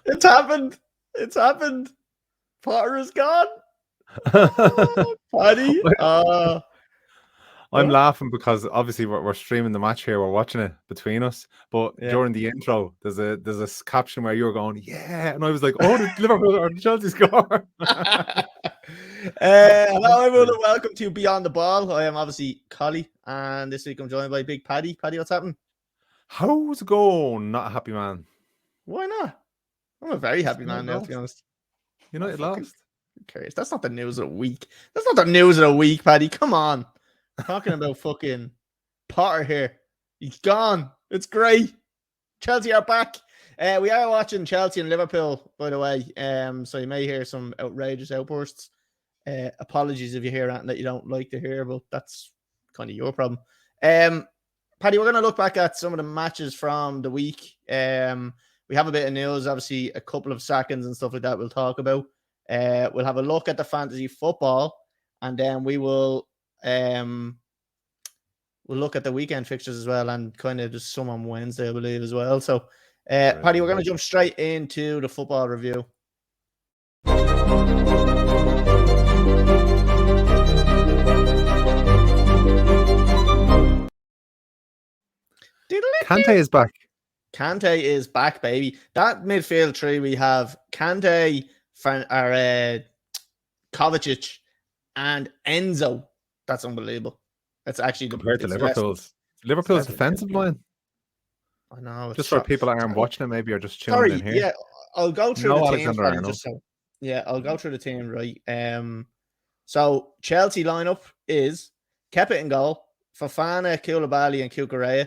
It's happened. It's happened. Potter is gone. Oh, Paddy. I'm laughing because obviously we're streaming the match here. We're watching it between us. But yeah. during the intro, there's a caption where you were going, "Yeah," and I was like, "Oh, the Liverpool or the Chelsea score." Hello, everyone, and welcome to Beyond the Ball. I am obviously Colly, and this week I'm joined by Big Paddy. Paddy, what's happening? How's it going? Not a happy man. Why not? I'm a very happy man now, to be honest. United lost. Who cares? That's not the news of the week. That's not the news of the week, Paddy. Come on. Talking about fucking Potter here. He's gone. It's great. Chelsea are back. We are watching Chelsea and Liverpool, by the way. So you may hear some outrageous outbursts. Apologies if you hear anything that you don't like to hear, but that's kind of your problem. Paddy, we're going to look back at some of the matches from the week. We have a bit of news, obviously a couple of seconds and stuff like that we'll talk about. We'll have a look at the fantasy football, and then we'll look at the weekend fixtures as well, and kind of just some on Wednesday, I believe, as well. So, Paddy, we're going to jump straight into the football review. Kante is back. Kante is back, baby. That midfield three we have Kante, Kovacic, and Enzo. That's unbelievable. That's actually compared to Liverpool's defensive line. I know. Just for people that aren't watching it, maybe, or just tuning in here. Yeah, I'll go through the teams. I'll go Mm. through the team, right? So Chelsea lineup is Kepa in goal, Fofana, Koulibaly, and Cucurella.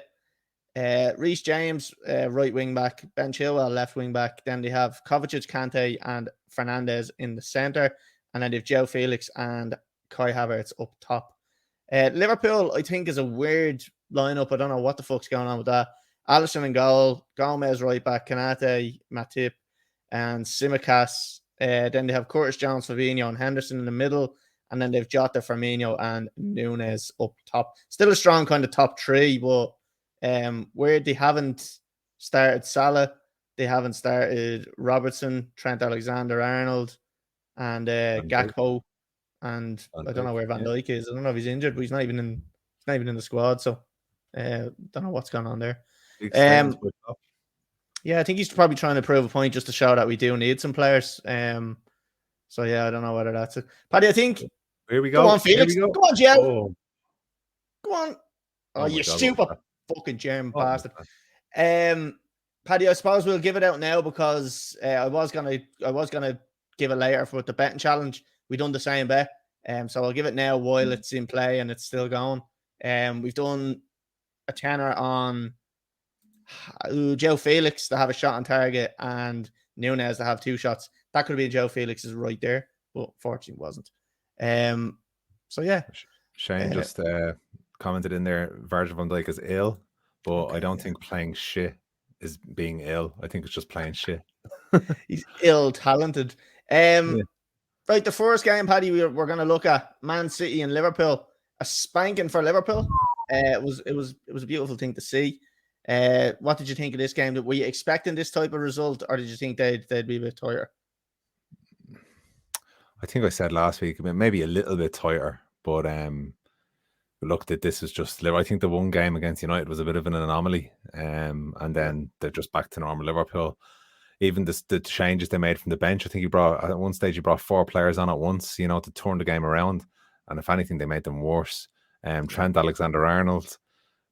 Reece James, right wing back, Ben Chilwell, left wing back. Then they have Kovacic, Kante, and Fernandez in the center. And then they have Joe Felix and Kai Havertz up top. Liverpool, I think, is a weird lineup. I don't know what the fuck's going on with that. Alisson in goal, Gomez right back, Kanate, Matip, and Tsimikas. Then they have Curtis Jones, Fabinho, and Henderson in the middle. And then they've Jota, Firmino, and Nunes up top. Still a strong kind of top three, but where they haven't started Salah, they haven't started Robertson, Trent Alexander-Arnold, and Gakpo. And I don't know where Van Dijk is. I don't know if he's injured, but he's not even in the squad. So don't know what's going on there. Yeah, I think he's probably trying to prove a point just to show that we do need some players. So yeah, I don't know whether that's it. Paddy, I think. Here we go. Go on, Felix. Go on, Joe. Oh. Go on. Oh, you stupid fucking German bastard. Paddy, I suppose we'll give it out now because I was gonna give it later for the betting challenge. We done the same bet. So I'll give it now while it's in play and it's still going. We've done a tenner on Joe Felix to have a shot on target and Nunes to have two shots. That could have been Joe Felix's right there, but fortunately wasn't. So yeah. Shane just commented in there, Virgil van Dijk is ill, but I don't think playing shit is being ill. I think it's just playing shit. He's ill-talented. Right, the first game, Paddy, we're going to look at Man City and Liverpool. A spanking for Liverpool. It was a beautiful thing to see. What did you think of this game? Were you expecting this type of result, or did you think they'd be a bit tighter? I think I said last week, maybe a little bit tighter, but looked at this as just. I think the one game against United was a bit of an anomaly, and then they're just back to normal Liverpool. Even the changes they made from the bench, I think at one stage he brought 4 players on at once, to turn the game around. And if anything, they made them worse. Trent Alexander-Arnold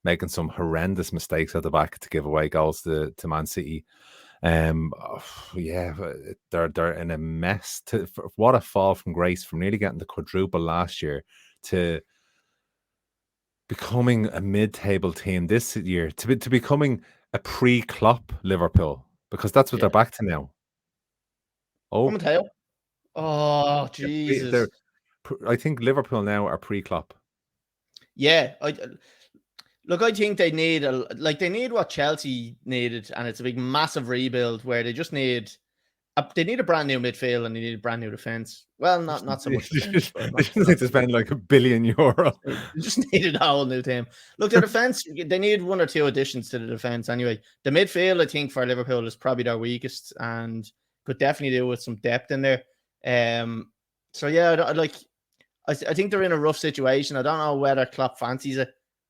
making some horrendous mistakes at the back to give away goals to Man City. They're in a mess. What a fall from grace from nearly getting the quadruple last year to becoming a mid-table team this year, to becoming a pre-Klopp Liverpool. Because that's what they're back to now. Oh, Jesus. I think Liverpool now are pre-Klopp. Yeah. I think they need what Chelsea needed, and it's a big, massive rebuild where they just need They need a brand new midfield and they need a brand new defense. Well, not so much defense, but They just need to spend like €1 billion. they just needed a whole new team. Look, the defense, they need 1 or 2 additions to the defense anyway. The midfield, I think, for Liverpool is probably their weakest and could definitely do with some depth in there. So yeah, I think they're in a rough situation. I don't know whether Klopp fancies it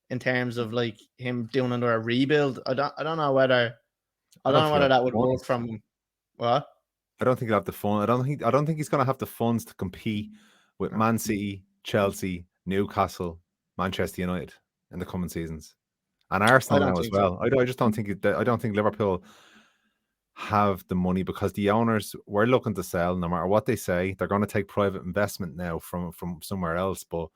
in terms of like him doing under a rebuild. I don't know whether that would work from him. What? I don't think he'll have the fun. I don't think he's going to have the funds to compete with Man City, Chelsea, Newcastle, Manchester United in the coming seasons, and Arsenal now as well. So. I just don't think I don't think Liverpool have the money because the owners were looking to sell. No matter what they say, they're going to take private investment now from somewhere else. But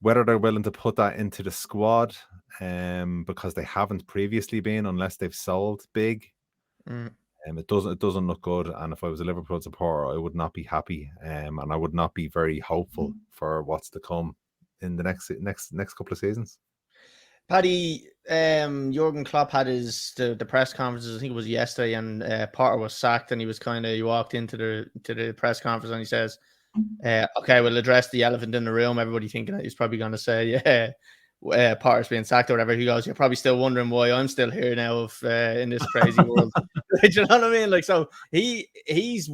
whether they're willing to put that into the squad, because they haven't previously been, unless they've sold big. It doesn't look good, and if I was a Liverpool supporter, I would not be happy, and I would not be very hopeful for what's to come in the next couple of seasons. Paddy, Jurgen Klopp had the press conferences. I think it was yesterday, and Potter was sacked, and he walked into the press conference, and he says, "Okay, we'll address the elephant in the room." Everybody thinking that he's probably going to say, "Yeah." Potter's being sacked or whatever. He goes, "You're probably still wondering why I'm still here now in this crazy world." Do you know what I mean? Like, so he's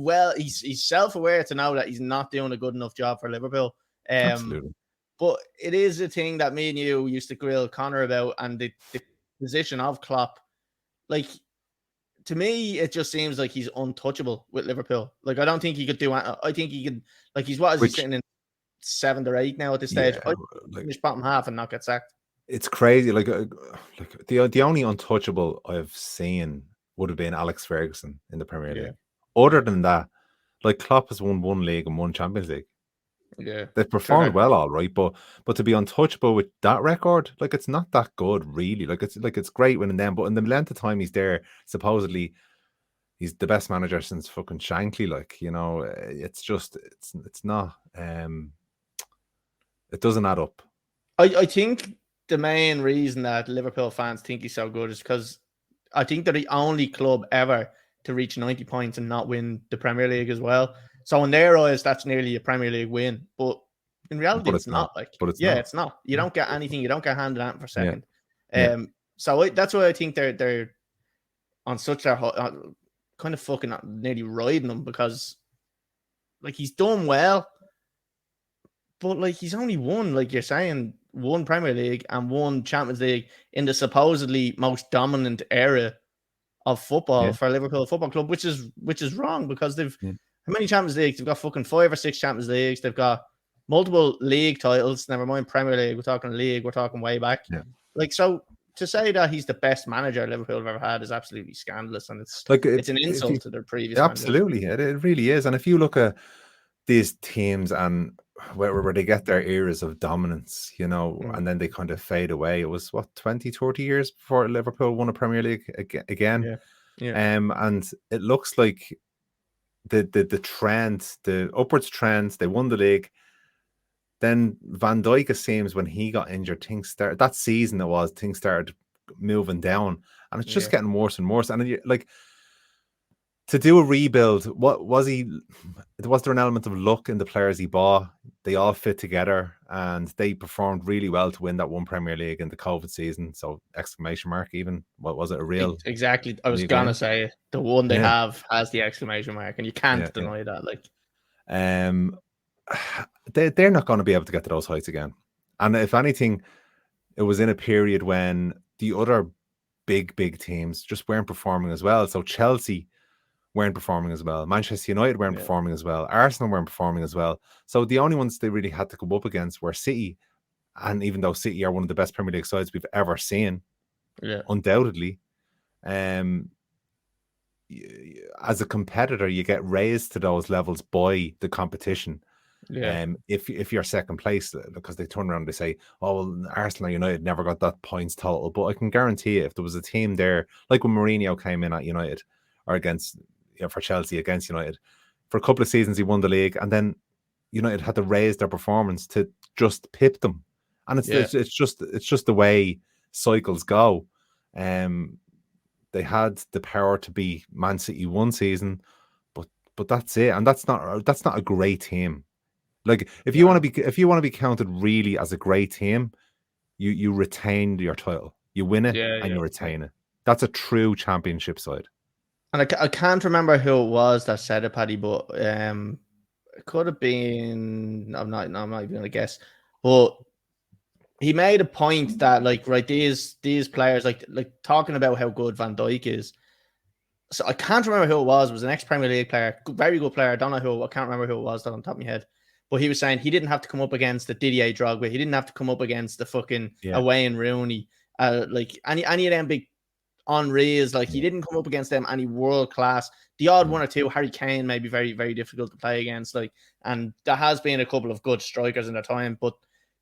self-aware to know that he's not doing a good enough job for Liverpool. Absolutely. But it is a thing that me and you used to grill Connor about, and the position of Klopp. Like, to me, it just seems like he's untouchable with Liverpool. Like, I don't think he could do. I think he could. Like, he sitting in 7th or 8th now at this stage. I finish bottom half and not get sacked. It's crazy. Like the only untouchable I've seen would have been Alex Ferguson in the Premier League. Other than that, like, Klopp has won 1 league and 1 Champions League. Yeah, they've performed well, all right, but to be untouchable with that record, like, it's not that good, really. Like, it's great winning them, but in the length of time he's there, supposedly he's the best manager since fucking Shankly. Like, you know, it's just it's not. It doesn't add up. I think the main reason that Liverpool fans think he's so good is because I think they're the only club ever to reach 90 points and not win the Premier League as well. So in their eyes, that's nearly a Premier League win. But in reality, it's not. Like, it's not. You don't get anything. You don't get handed out for second. So that's why I think they're on such a kind of fucking nearly riding them, because like, he's done well, but like, he's only won, like you're saying, 1 Premier League and 1 Champions League in the supposedly most dominant era of football for Liverpool Football Club, which is wrong, because they've how many Champions Leagues? They've got fucking 5 or 6 Champions Leagues. They've got multiple league titles. Never mind Premier League. We're talking league. We're talking way back. Like, so to say that he's the best manager Liverpool have ever had is absolutely scandalous, and it's like it's an insult to their previous. Absolutely, it really is. And if you look at these teams and where they get their eras of dominance, you know, and then they kind of fade away. It was 20-30 years before Liverpool won a Premier League again. And it looks like the trend, the upwards trend, they won the league. Then Van Dijk, it seems, when he got injured, things started moving down, and it's just getting worse and worse. And like, to do a rebuild, was there an element of luck in the players he bought? They all fit together and they performed really well to win that 1 Premier League in the COVID season. So exclamation mark, even. What was it? A real? Exactly. I was gonna say the one they have has the exclamation mark, and you can't deny that. Like, they're not going to be able to get to those heights again. And if anything, it was in a period when the other big teams just weren't performing as well. So Chelsea weren't performing as well. Manchester United weren't performing as well. Arsenal weren't performing as well. So the only ones they really had to go up against were City. And even though City are one of the best Premier League sides we've ever seen, undoubtedly, as a competitor, you get raised to those levels by the competition. If you're second place, because they turn around and they say, "Oh, well, Arsenal or United never got that points total." But I can guarantee you, if there was a team there, like when Mourinho came in at United or for Chelsea against United, for a couple of seasons he won the league, and then United had to raise their performance to just pip them. And it's just the way cycles go. They had the power to be Man City one season, but that's it, and that's not a great team. Like if you want to be counted really as a great team, you retain your title, you win it, and you retain it. That's a true championship side. And I can't remember who it was that said it, Paddy, but it could have been. I'm not even going to guess, but he made a point that like these players like talking about how good Van Dijk is. So I can't remember who it was. It was an ex-Premier League player, very good player. I don't know who. I can't remember who it was on top of my head. But he was saying he didn't have to come up against the Didier Drogba. He didn't have to come up against the fucking Wayne Rooney. Like any of them big Henry's. Like he didn't come up against them any world class. The odd one or two, Harry Kane may be very, very difficult to play against. Like, and there has been a couple of good strikers in their time, but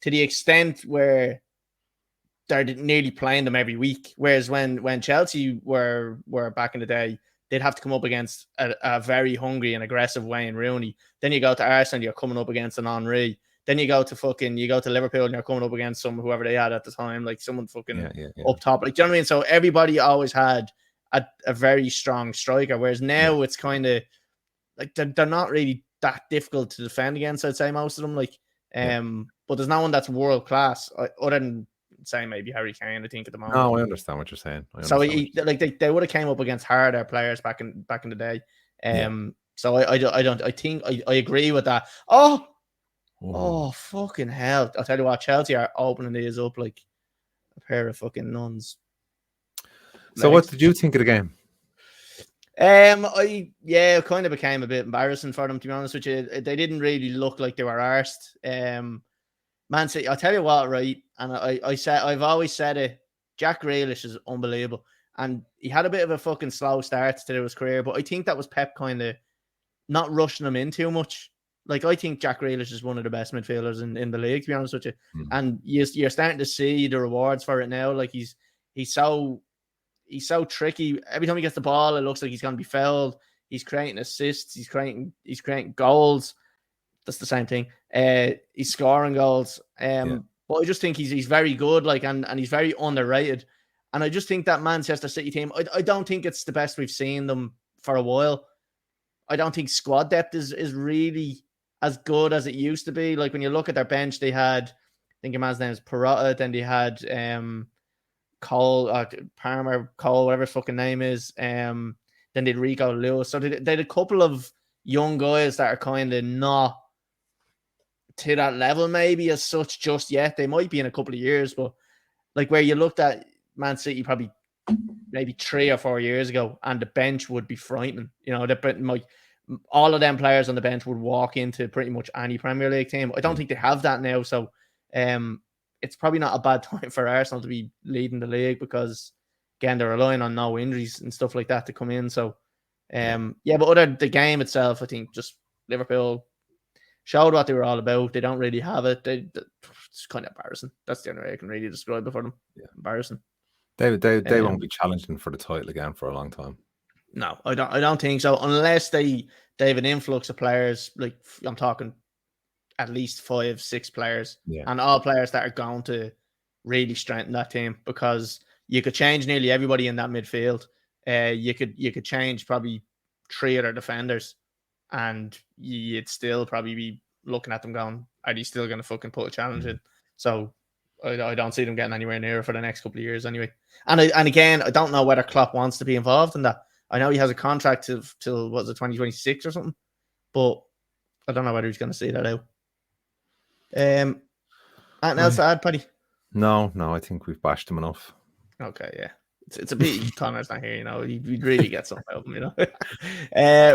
to the extent where they're nearly playing them every week. Whereas when Chelsea were back in the day, they'd have to come up against a very hungry and aggressive Wayne Rooney. Then you go to Arsenal, you're coming up against an Henry. Then you go to Liverpool and you're coming up against whoever they had at the time, like someone fucking up top. Like, do you know what I mean? So everybody always had a very strong striker. Whereas now it's kind of like they're not really that difficult to defend against, I'd say most of them. Like, but there's no one that's world class other than say maybe Harry Kane, I think at the moment. No, I understand what you're saying. They would have came up against harder players back in the day. So I agree with that. Oh fucking hell! I'll tell you what, Chelsea are opening these up like a pair of fucking nuns. So what did you think of the game? It kind of became a bit embarrassing for them, to be honest with you. They didn't really look like they were arsed. Man City, I'll tell you what, right? And I've always said it. Jack Grealish is unbelievable, and he had a bit of a fucking slow start to his career, but I think that was Pep kind of not rushing him in too much. Like, I think Jack Grealish is one of the best midfielders in the league, to be honest with you. And you're starting to see the rewards for it now. Like, he's so tricky. Every time he gets the ball, it looks like he's going to be fouled. He's creating assists. He's creating goals. That's the same thing. He's scoring goals. But I just think he's very good, like, and he's very underrated. And I just think that Manchester City team, I don't think it's the best we've seen them for a while. I don't think squad depth is really as good as it used to be. Like, when you look at their bench, they had, I think your man's name is Perrotta, then they had Cole, Palmer, Cole, whatever his fucking name is. Then they'd Rico Lewis. So they had a couple of young guys that are kind of not to that level maybe as such just yet. They might be in a couple of years, but like where you looked at Man City probably maybe 3 or 4 years ago, and the bench would be frightening. You know, all of them players on the bench would walk into pretty much any Premier League team. I don't think they have that now, so it's probably not a bad time for Arsenal to be leading the league because, again, they're relying on no injuries and stuff like that to come in. So, but other the game itself, I think just Liverpool showed what they were all about. They don't really have it. It's kind of embarrassing. That's the only way I can really describe it for them. Yeah. Embarrassing. They won't be challenging for the title again for a long time. No, I don't think so. Unless they have an influx of players, like I'm talking at least 5-6 players, and all players that are going to really strengthen that team, because you could change nearly everybody in that midfield. You could change probably 3 other defenders, and you'd still probably be looking at them going, are they still going to fucking put a challenge in? So I don't see them getting anywhere near for the next couple of years anyway. And again, I don't know whether Klopp wants to be involved in that. I know he has a contract till what is it, 2026 or something, but I don't know whether he's going to see that out. Anything else to add, Paddy? No, I think we've bashed him enough. Okay, yeah. It's a pity Connor's not here, you know. We'd really get something out of him, you know.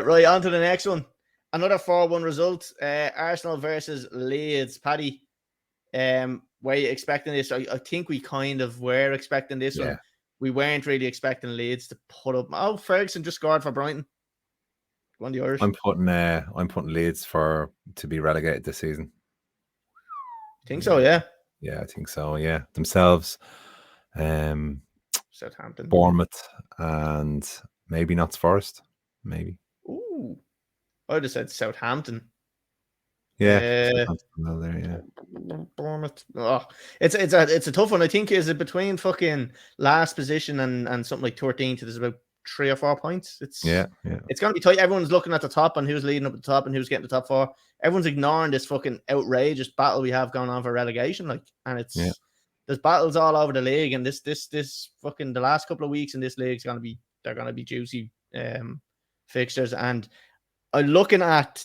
Right, on to the next one. Another 4-1 result. Arsenal versus Leeds. Paddy, were you expecting this? I think we kind of were expecting this one. We weren't really expecting Leeds to put up. Oh, Ferguson just scored for Brighton. Go on the Irish. I'm putting Leeds to be relegated this season. Think so, yeah. Yeah, I think so. Yeah, themselves, Southampton, Bournemouth, and maybe Notts Forest. Maybe. Ooh, I'd have said Southampton. Yeah, Bournemouth. Oh, it's a tough one. I think is it between fucking last position and something like 13th. There's about 3 or 4 points. It's yeah. going to be tight. Everyone's looking at the top and who's leading up at the top and who's getting the top 4. Everyone's ignoring this fucking outrageous battle we have going on for relegation. Like, and there's battles all over the league, and this fucking the last couple of weeks in this league they're gonna be juicy fixtures. And I'm looking at,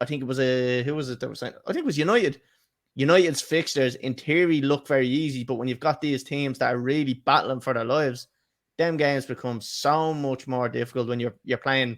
I think it was who was it that was saying? I think it was United. United's fixtures in theory look very easy, but when you've got these teams that are really battling for their lives, them games become so much more difficult when you're playing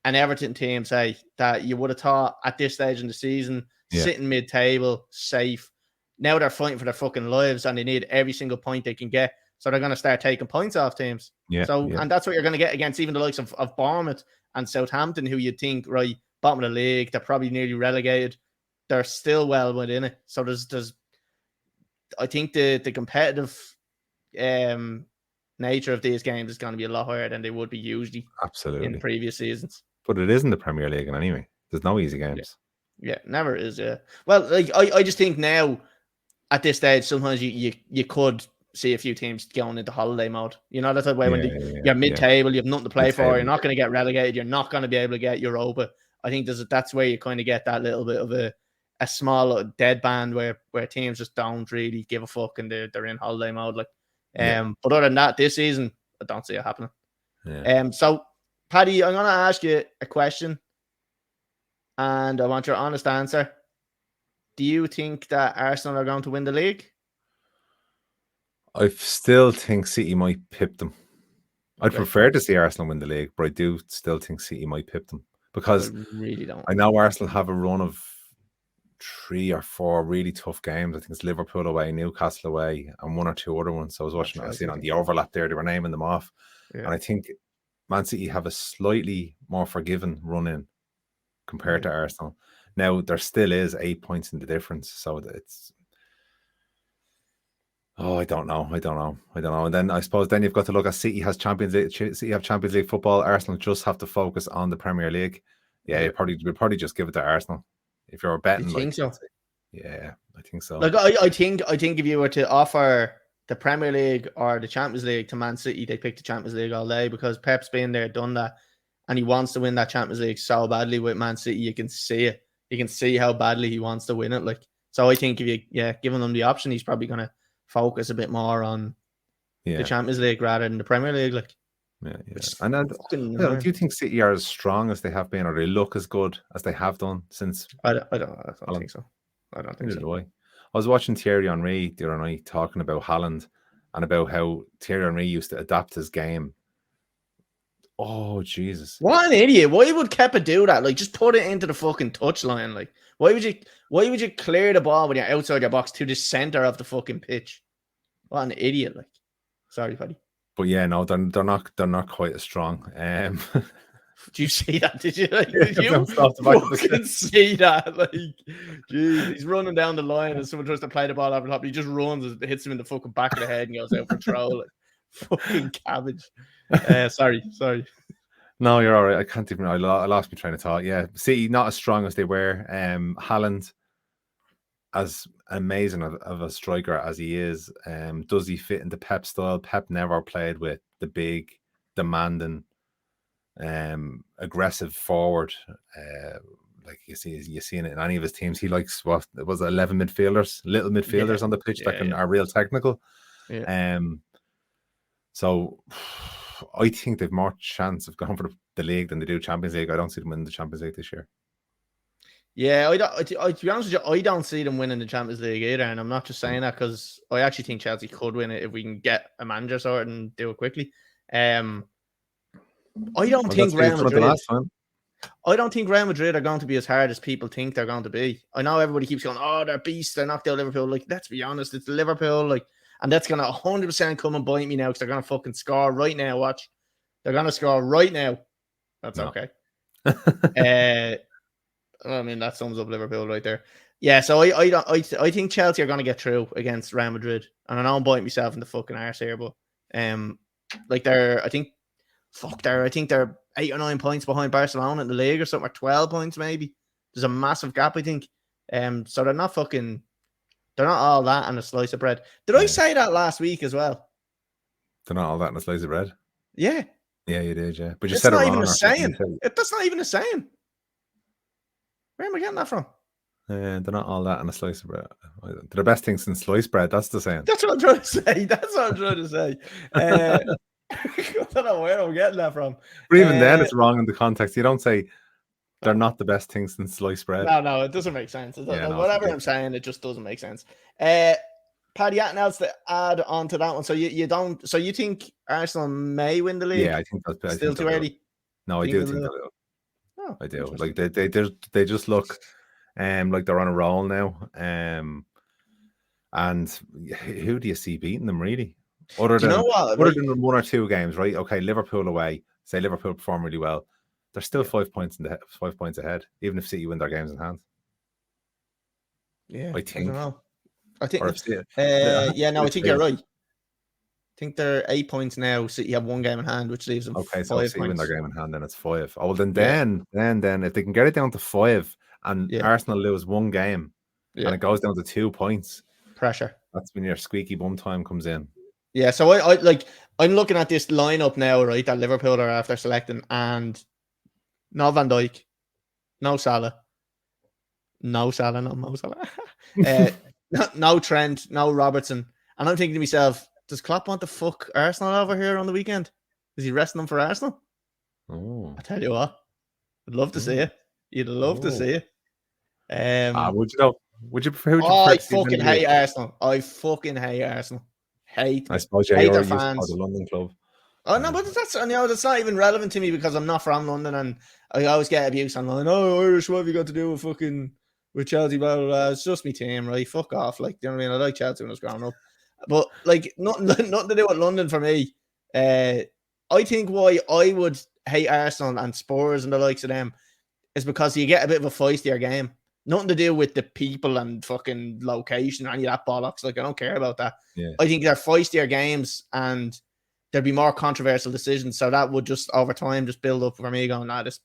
an Everton team, say, that you would have thought at this stage in the season, sitting mid-table, safe. Now they're fighting for their fucking lives and they need every single point they can get. So they're going to start taking points off teams. And that's what you're going to get against even the likes of Bournemouth and Southampton, who you'd think, right, bottom of the league, they're probably nearly relegated. They're still well within it. So there's I think the competitive nature of these games is going to be a lot higher than they would be usually in previous seasons. But it isn't the Premier League in any way. There's no easy games. Yeah, never is. Yeah. Well, like I just think now at this stage, sometimes you could see a few teams going into holiday mode. You know, that's the way when you're mid-table, you have nothing to play for. You're not going to get relegated. You're not going to be able to get Europa. I think that's where you kind of get that little bit of a small dead band where teams just don't really give a fuck and they're in holiday mode. Like, but other than that, this season I don't see it happening. Yeah. So, Paddy, I'm going to ask you a question, and I want your honest answer. Do you think that Arsenal are going to win the league? I still think City might pip them. I'd prefer to see Arsenal win the league, but I do still think City might pip them because I really don't. I know Arsenal have a run of 3 or 4 really tough games. I think it's Liverpool away, Newcastle away, and 1 or 2 other ones. So I was watching, I was seeing on the overlap there, they were naming them off. Yeah. And I think Man City have a slightly more forgiving run in compared to Arsenal. Now, there still is 8 points in the difference. So it's... I don't know. And then I suppose then you've got to look at City has Champions League. City have Champions League football. Arsenal just have to focus on the Premier League. Yeah, you'd probably just give it to Arsenal if you're betting. You think so? Yeah, I think so. Like I think if you were to offer the Premier League or the Champions League to Man City, they pick the Champions League all day because Pep's been there, done that, and he wants to win that Champions League so badly with Man City. You can see it. You can see how badly he wants to win it. Like, so I think if you giving him the option, he's probably going to focus a bit more on the Champions League rather than the Premier League. Like, And do you think City are as strong as they have been, or they look as good as they have done since? I don't think so. I don't think so. I was watching Thierry Henry the other night talking about Haaland and about how Thierry Henry used to adapt his game. Oh, Jesus. What an idiot. Why would Kepa do that? Like, just put it into the fucking touchline. Like, why would you clear the ball when you're outside your box to the center of the fucking pitch? What an idiot. Like, sorry, Paddy. But yeah, no, they're not quite as strong. Did you see that? Did you? Like, did you fucking see that? Like, geez, he's running down the line and someone tries to play the ball over the top. He just runs and hits him in the fucking back of the head and goes out for throw. Like, fucking cabbage. Sorry. No, you're all right. I can't even. I lost my train of thought. Yeah, City not as strong as they were. Haaland, as amazing of a striker as he is, does he fit into Pep's style? Pep never played with the big, demanding, aggressive forward. Like you see it in any of his teams. He likes 11 midfielders, little midfielders on the pitch that are real technical. Yeah. So I think they've more chance of going for the league than they do Champions League. I don't see them winning the Champions League this year. Yeah, to be honest with you, I don't see them winning the Champions League either, and I'm not just saying that because I actually think Chelsea could win it if we can get a manager sorted and do it quickly. I don't think Real Madrid are going to be as hard as people think they're going to be. I know everybody keeps going, oh, they're beasts, they knocked out Liverpool. Like, let's be honest, it's Liverpool, like, and that's going to 100% come and bite me now because they're going to fucking score right now. Watch. They're going to score right now. That's okay. I mean, that sums up Liverpool right there. Yeah, so I think Chelsea are going to get through against Real Madrid. And I know I'm biting myself in the fucking arse here, but like I think they're 8 or 9 points behind Barcelona in the league or something, or 12 points maybe. There's a massive gap, I think. So they're not all that and a slice of bread. Did I say that last week as well? They're not all that and a slice of bread? Yeah. Yeah, you did, yeah. But you It's said it not wrong even a or something. saying. That's not even a saying. Where am I getting that from? They're not all that on a slice of bread. They're the best thing since sliced bread. That's the saying. That's what I'm trying to say. That's what I'm trying to say. I don't know where I'm getting that from. But even then, it's wrong in the context. You don't say they're no. not the best thing since sliced bread. No, it doesn't make sense. Yeah, no, Whatever I'm saying, it just doesn't make sense. Paddy, anything else to add on to that one? So you don't. So you think Arsenal may win the league? Yeah, I think that's Still too early. No, I do think they will. Oh, I do. Like they just look like they're on a roll now. And who do you see beating them really? Other than one or two games, right? Okay, Liverpool away. Say Liverpool perform really well. They're still 5 points 5 points ahead, even if City win their games in hand. Yeah, I think. I don't know. I think. City, I think you're right. I think they're 8 points now. City have one game in hand, which leaves them 5 points. So City win their game in hand, then it's 5. Oh, well, then if they can get it down to 5 and Arsenal lose one game and it goes down to 2 points, pressure. That's when your squeaky bum time comes in. Yeah, so I'm looking at this lineup now, right? That Liverpool are after selecting, and no Van Dijk, no Salah, not Mo Salah, no Trent, no Robertson, and I'm thinking to myself, does Klopp want to fuck Arsenal over here on the weekend? Is he resting them for Arsenal? Oh, I tell you what, I'd love to see it. You'd love to see it. Would you know? Would you prefer? I fucking hate Arsenal. I fucking hate Arsenal. Hate. I suppose you're used to the London club. Oh no, but that's not even relevant to me because I'm not from London and I always get abuse online. Oh, Irish, what have you got to do with Chelsea? Blah, blah, blah. It's just me team, right? Fuck off. Like, you know what I mean? I like Chelsea when I was growing up. But like nothing to do with London for me. I think why I would hate Arsenal and Spurs and the likes of them is because you get a bit of a feistier game. Nothing to do with the people and fucking location or any of that bollocks. Like, I don't care about that. Yeah. I think they're feistier games and there'd be more controversial decisions. So that would just, over time, just build up for me going, this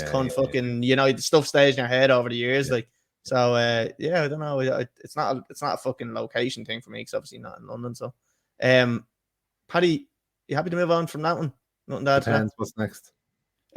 cunt fucking, the stuff stays in your head over the years. Like, so, I don't know. It's not a fucking location thing for me because obviously not in London. So, Paddy, you happy to move on from that one? Nothing to add to that? What's next?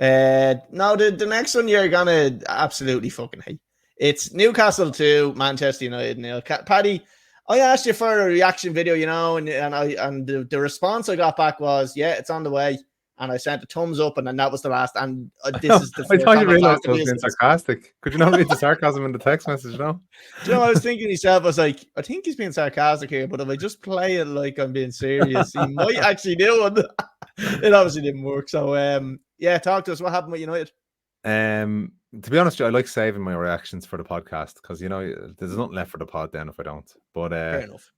No, the next one you're going to absolutely fucking hate. It's Newcastle 2, Manchester United 0. Paddy, I asked you for a reaction video, and the response I got back was, yeah, it's on the way. And I sent a thumbs up, and then that was the last. And this is the I thought you realized I was being sarcastic. Could you not read the sarcasm in the text message, no? Do you know, I was thinking to myself, I was like, I think he's being sarcastic here, but if I just play it like I'm being serious, he might actually do it. It obviously didn't work. So, talk to us. What happened with United? To be honest, I like saving my reactions for the podcast because there's nothing left for the pod then if I don't. But fair enough.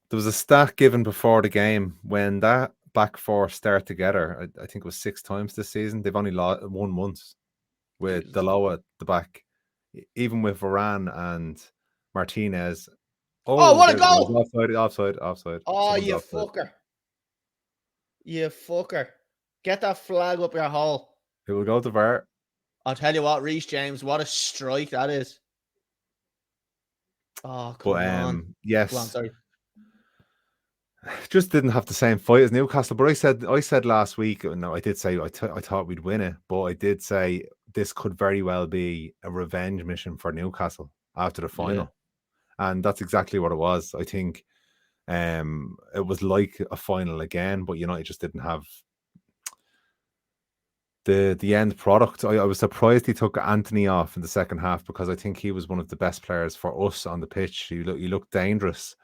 There was a stat given before the game when that back four start together. I think it was 6 times this season. They've only won once with Deloa at the back, even with Varane and Martinez. Oh, what a goal! Offside. Oh, you fucker! You fucker! Get that flag up your hole. It will go to VAR. I'll tell you what, Reece James, what a strike that is. Oh, come on. Yes. Go on, sorry. Just didn't have the same fight as Newcastle. But I said last week, no, I did say I thought we'd win it. But I did say this could very well be a revenge mission for Newcastle after the final. Yeah. And that's exactly what it was. I think it was like a final again, but United just didn't have the end product. I was surprised he took Anthony off in the second half because I think he was one of the best players for us on the pitch. He looked dangerous,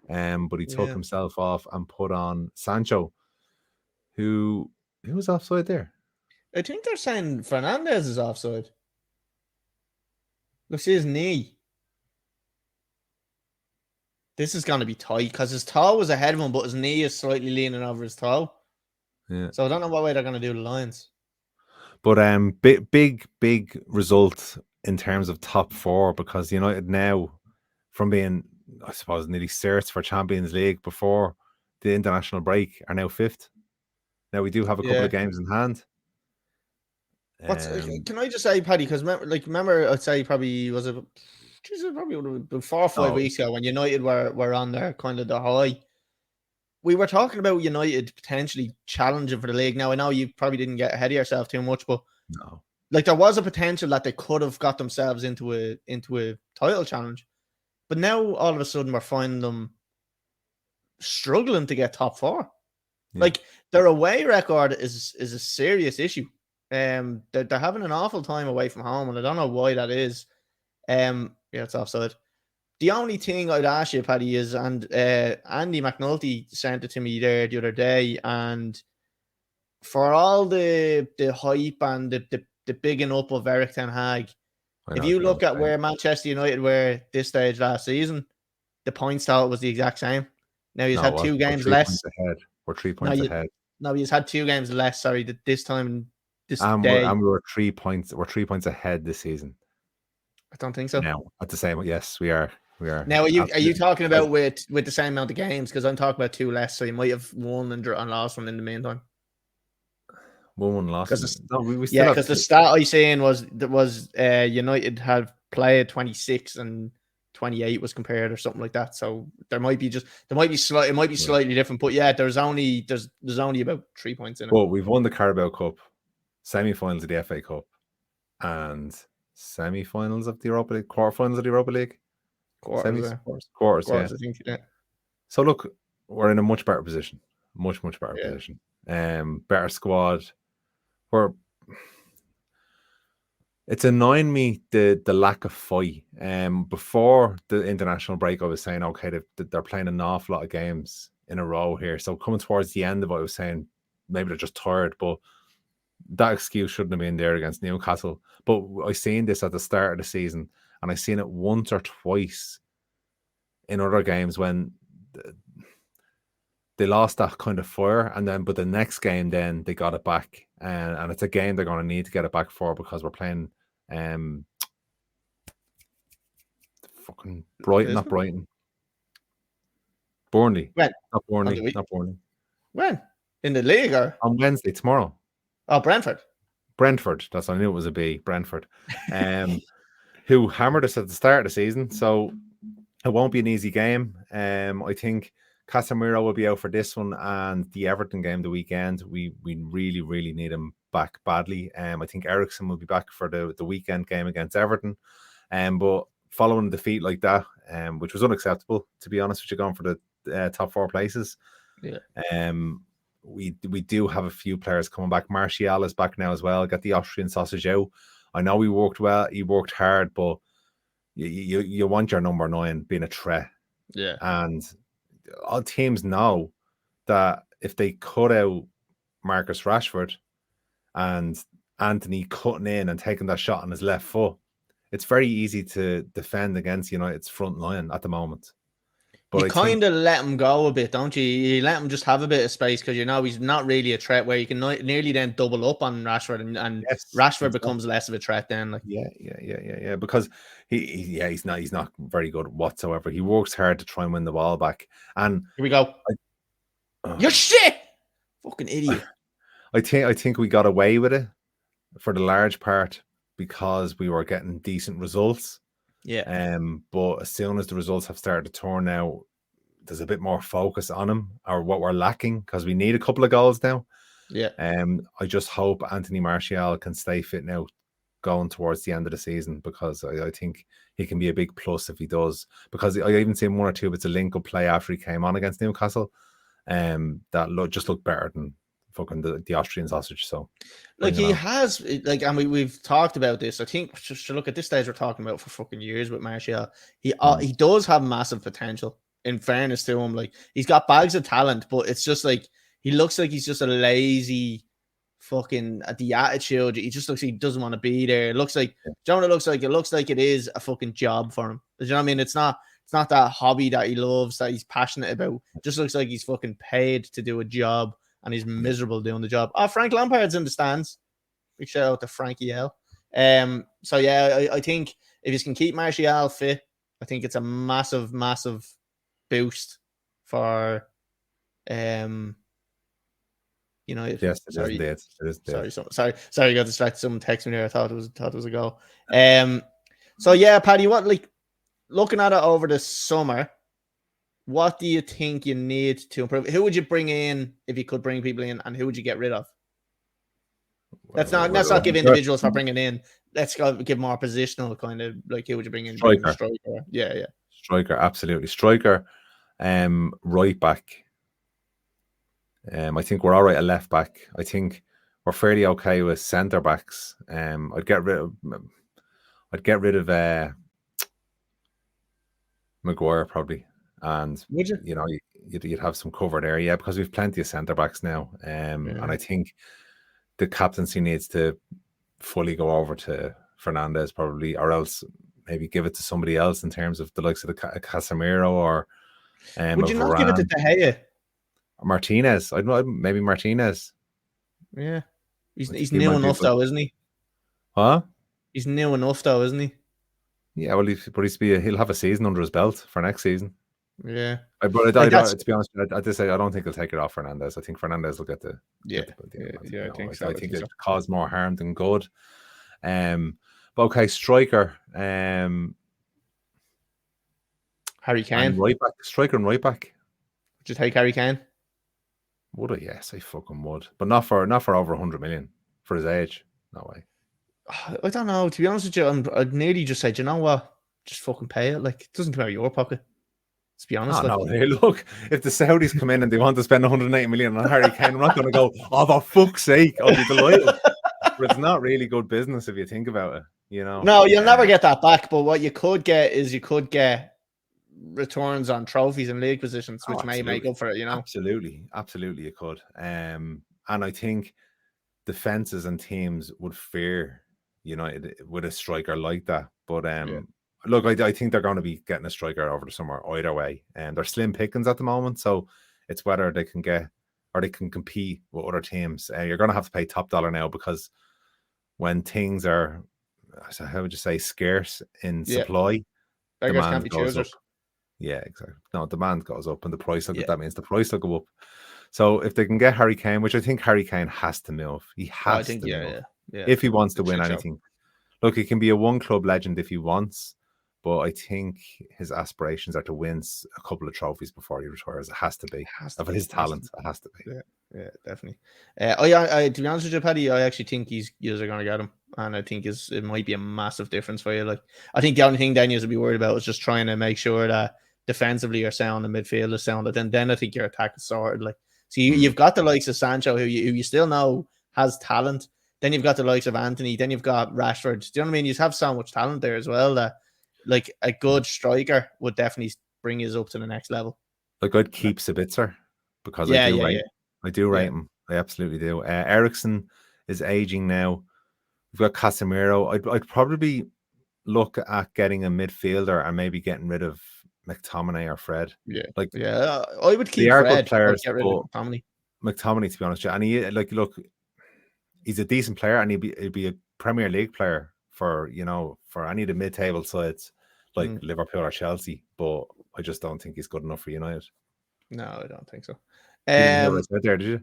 but he took himself off and put on Sancho, who was offside there. I think they're saying Fernandez is offside. Look, see his knee. This is going to be tight because his toe was ahead of him, but his knee is slightly leaning over his toe. Yeah. So I don't know what way they're going to do the Lions. But big result in terms of top 4 because United now, from being, I suppose, nearly certs for Champions League before the international break, are now 5th. Now we do have a couple of games in hand. Can I just say, Paddy? Because remember, I'd say probably was it probably about 4 or 5 weeks ago when United were on their kind of the high. we were talking about United potentially challenging for the league. Now I know you probably didn't get ahead of yourself too much, but No. like there was a potential that they could have got themselves into a title challenge. But now all of a sudden we're finding them struggling to get top 4. Yeah. Like their away record is a serious issue. They're having an awful time away from home, and I don't know why that is. Yeah, it's offside. The only thing I'd ask you, Paddy, is, and Andy McNulty sent it to me there the other day, and for all the hype and the bigging up of Eric Ten Hag, if you look at where Manchester United were this stage last season, the points total was the exact same. Now he's had 2 games less. We're 3 points ahead. No, he's had 2 games less. Sorry, this time, this day. And we were 3 points. We're 3 points ahead this season. I don't think so. Now at the same. Yes, we are. We are. Now, are you talking about with the same amount of games? Because I'm talking about 2 less, so you might have won and lost one in the meantime. Won, lost. Because the stat I seen was United had played 26 and 28 was compared or something like that. So it might be slightly different. But yeah, there's only about 3 points in it. Well, we've won the Carabao Cup, semi-finals of the FA Cup, and semi-finals of the Europa League, quarter-finals of the Europa League. Quarters, yeah. I think, yeah. So look, we're in a much better position. Much better position. Better squad. It's annoying me the lack of fight. Before the international break, I was saying, okay, they're playing an awful lot of games in a row here. So coming towards the end of it, I was saying maybe they're just tired, but that excuse shouldn't have been there against Newcastle. But I seen this at the start of the season, and I seen it once or twice in other games when they lost that kind of fire, but the next game then they got it back, and it's a game they're going to need to get it back for, because we're playing fucking Brighton, not Brighton, Burnley. When? Not Burnley. When? In the league or on Wednesday, tomorrow? Oh, Brentford. That's I knew it was a B. Brentford, who hammered us at the start of the season, so it won't be an easy game. I think Casemiro will be out for this one, and the Everton game the weekend. We really need him back badly. I think Eriksen will be back for the weekend game against Everton. But following a defeat like that, which was unacceptable, to be honest with you, going for the top 4 places. Yeah. We do have a few players coming back. Martial is back now as well. Got the Austrian sausage out. I know he worked well. He worked hard, but you want your number 9 being a threat. Yeah. And all teams know that if they cut out Marcus Rashford and Anthony cutting in and taking that shot on his left foot, it's very easy to defend against United's front line at the moment. But you kind of let him go a bit, don't you? You let him just have a bit of space, because he's not really a threat where you can nearly then double up on Rashford, and yes, Rashford becomes less of a threat then. Like. Yeah. Because he's not very good whatsoever. He works hard to try and win the ball back. And here we go. You're shit, fucking idiot. I think we got away with it for the large part because we were getting decent results. Yeah. But as soon as the results have started to turn out, there's a bit more focus on him, or what we're lacking, because we need a couple of goals now. Yeah. I just hope Anthony Martial can stay fit now going towards the end of the season, because I think he can be a big plus if he does. Because I even seen 1 or 2 bits of link-up play after he came on against Newcastle, that just looked better than fucking the Austrian sausage. So like he has, like, and we've talked about this. I think just to look at this stage, we're talking about for fucking years with Martial. He does have massive potential. In fairness to him, like, he's got bags of talent, but it's just like he looks like he's just a lazy fucking the attitude. He just looks like he doesn't want to be there. It looks like Jonah looks like it is a fucking job for him. You know what I mean? It's not that hobby that he loves, that he's passionate about. It just looks like he's fucking paid to do a job, and he's miserable doing the job. Oh, Frank Lampard's in the stands. Big shout out to Frankie L. So yeah, I think if you can keep Martial fit, I think it's a massive boost for United. Yes, it is. Sorry, got distracted. Someone texted me there. I thought it was a goal. So yeah, Paddy, what, like, looking at it over the summer, what do you think you need to improve? Who would you bring in if you could bring people in, and who would you get rid of? Let's not give individuals for bringing in. Let's give more positional kind of like who would you bring in? Bring in a striker. Yeah. Striker, absolutely. Striker, right back. I think we're all right at left back. I think we're fairly okay with centre backs. I'd get rid of Maguire probably, and would you? You know, you'd have some cover there, yeah, because we've plenty of centre backs now. And I think the captaincy needs to fully go over to Fernandes probably, or else maybe give it to somebody else in terms of the likes of the Casemiro or would you not give it to De Gea? Martinez? I'd maybe Martinez. Yeah, he's new enough though, isn't he? Huh? He's new enough though, isn't he? Yeah, well, he'll have a season under his belt for next season. Yeah, but to be honest, I just say I don't think he'll take it off Fernandes. I think Fernandes will get the I think so. I think it cause more harm than good. But okay, striker, Harry Kane, right back, striker and right back. Would you take Harry Kane? Would I? Yes, I fucking would, but not for over 100 million for his age. No way. I don't know. To be honest with you, I'd nearly just say, do you know what? Just fucking pay it. Like, it doesn't come out of your pocket. Let's be honest. No, hey, look, if the Saudis come in and they want to spend 180 million on Harry Kane, I'm not going to go, oh, for fuck's sake, I'll be delighted. But it's not really good business if you think about it, you know. No, you'll never get that back. But what you could get is returns on trophies and league positions, which may make up for it, you know. Absolutely you could. And I think defenses and teams would fear United with a striker like that. But look, I think they're going to be getting a striker over the summer either way. And they're slim pickings at the moment, so it's whether they can get or they can compete with other teams. You're going to have to pay top dollar now, because when things are, so how would you say, scarce in supply, demand goes up. Yeah, exactly. No, demand goes up and the price that means the price will go up. So if they can get Harry Kane, which I think Harry Kane has to move, he has to move if he wants to win anything. Look, he can be a one club legend if he wants, but I think his aspirations are to win a couple of trophies before he retires. It has to be. Of his talent, it has to be. Yeah, definitely. To be honest with you, Paddy, I actually think you are going to get him, and I think it might be a massive difference for you. Like, I think the only thing Daniels would be worried about is just trying to make sure that defensively you're sound and midfield is sound, and then I think your attack is sorted. Like, so you've got the likes of Sancho, who you still know has talent. Then you've got the likes of Anthony. Then you've got Rashford. Do you know what I mean? You have so much talent there as well that, like, a good striker would definitely bring you up to the next level. Like, I'd keep Sabitzer because I do rate him. I absolutely do. Eriksen is aging now. We've got Casemiro. I'd probably look at getting a midfielder and maybe getting rid of McTominay or Fred. I would keep Fred. Players, get rid of McTominay. McTominay, to be honest, and he look, he's a decent player, and he'd be a Premier League player for any of the mid-table sides like Liverpool or Chelsea. But I just don't think he's good enough for United. No, I don't think so. You didn't hear what I said there, did you?